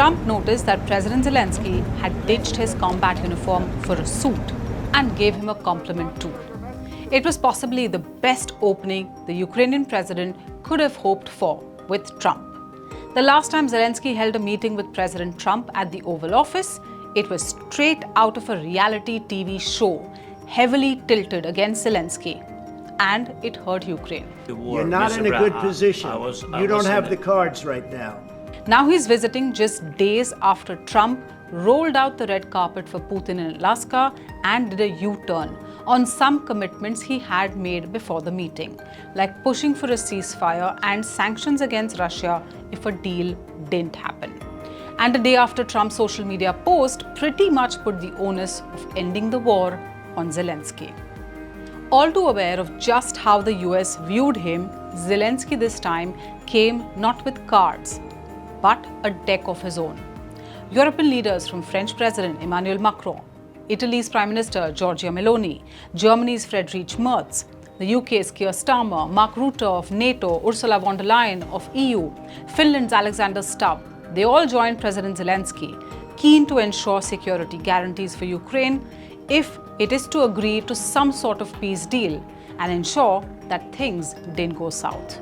Trump noticed that President Zelenskyy had ditched his combat uniform for a suit and gave him a compliment too. It was possibly the best opening the Ukrainian president could have hoped for with Trump. The last time Zelenskyy held a meeting with President Trump at the Oval Office, it was straight out of a reality TV show, heavily tilted against Zelenskyy, and it hurt Ukraine. You're not in a good position. You don't have the cards right now. Now he's visiting just days after Trump rolled out the red carpet for Putin in Alaska and did a U-turn on some commitments he had made before the meeting, like pushing for a ceasefire and sanctions against Russia if a deal didn't happen. And a day after Trump's social media post pretty much put the onus of ending the war on Zelenskyy. All too aware of just how the US viewed him, Zelenskyy this time came not with cards, but a deck of his own. European leaders from French President Emmanuel Macron, Italy's Prime Minister Giorgia Meloni, Germany's Friedrich Merz, the UK's Keir Starmer, Mark Rutte of NATO, Ursula von der Leyen of EU, Finland's Alexander Stubb, they all joined President Zelenskyy, keen to ensure security guarantees for Ukraine if it is to agree to some sort of peace deal and ensure that things didn't go south.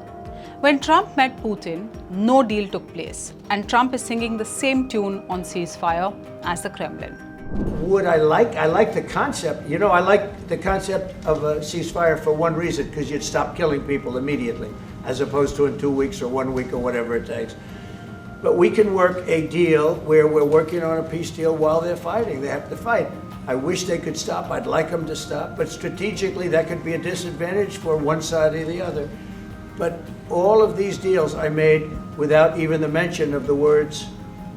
When Trump met Putin, no deal took place, and Trump is singing the same tune on ceasefire as the Kremlin. What I like the concept. You know, I like the concept of a ceasefire for one reason, because you'd stop killing people immediately, as opposed to in 2 weeks or 1 week or whatever it takes. But we can work a deal where we're working on a peace deal while they're fighting. They have to fight. I wish they could stop. I'd like them to stop. But strategically, that could be a disadvantage for one side or the other. But all of these deals I made without even the mention of the words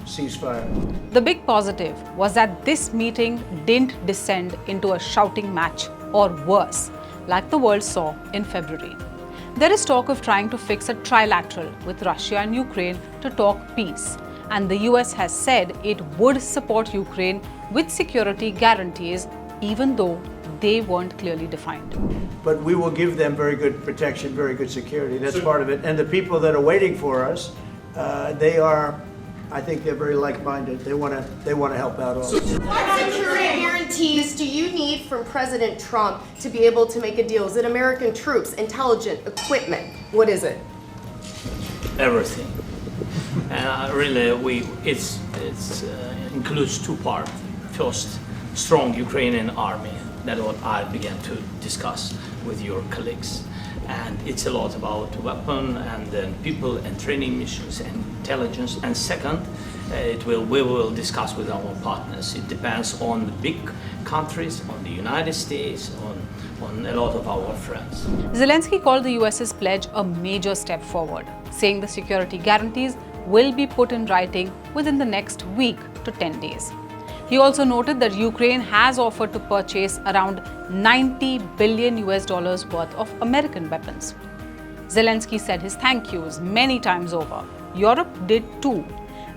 ceasefire. The big positive was that this meeting didn't descend into a shouting match or worse, like the world saw in February. There is talk of trying to fix a trilateral with Russia and Ukraine to talk peace, and the US has said it would support Ukraine with security guarantees, even though they weren't clearly defined. But we will give them very good protection, very good security. That's part of it. And the people that are waiting for us, I think they're very like-minded. They want to help out also. What security guarantees do you need from President Trump to be able to make a deal? Is it American troops, intelligence, equipment? What is it? Everything. And really, it includes two parts. First, strong Ukrainian army. That's what I began to discuss with your colleagues. And it's a lot about weapon and then people and training missions and intelligence. And second, we will discuss with our partners. It depends on the big countries, on the United States, on a lot of our friends. Zelenskyy called the US's pledge a major step forward, saying the security guarantees will be put in writing within the next week to 10 days. He also noted that Ukraine has offered to purchase around $90 billion worth of American weapons. Zelenskyy said his thank yous many times over. Europe did too,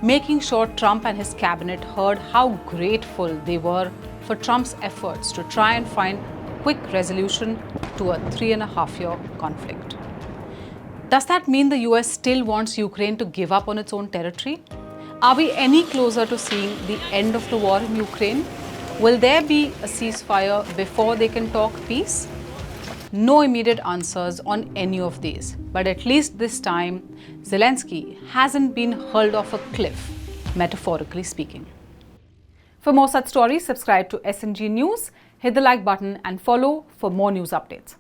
making sure Trump and his cabinet heard how grateful they were for Trump's efforts to try and find a quick resolution to a 3.5-year conflict. Does that mean the US still wants Ukraine to give up on its own territory? Are we any closer to seeing the end of the war in Ukraine? Will there be a ceasefire before they can talk peace? No immediate answers on any of these, but at least this time, Zelenskyy hasn't been hurled off a cliff, metaphorically speaking. For more such stories, subscribe to SNG News, hit the like button and follow for more news updates.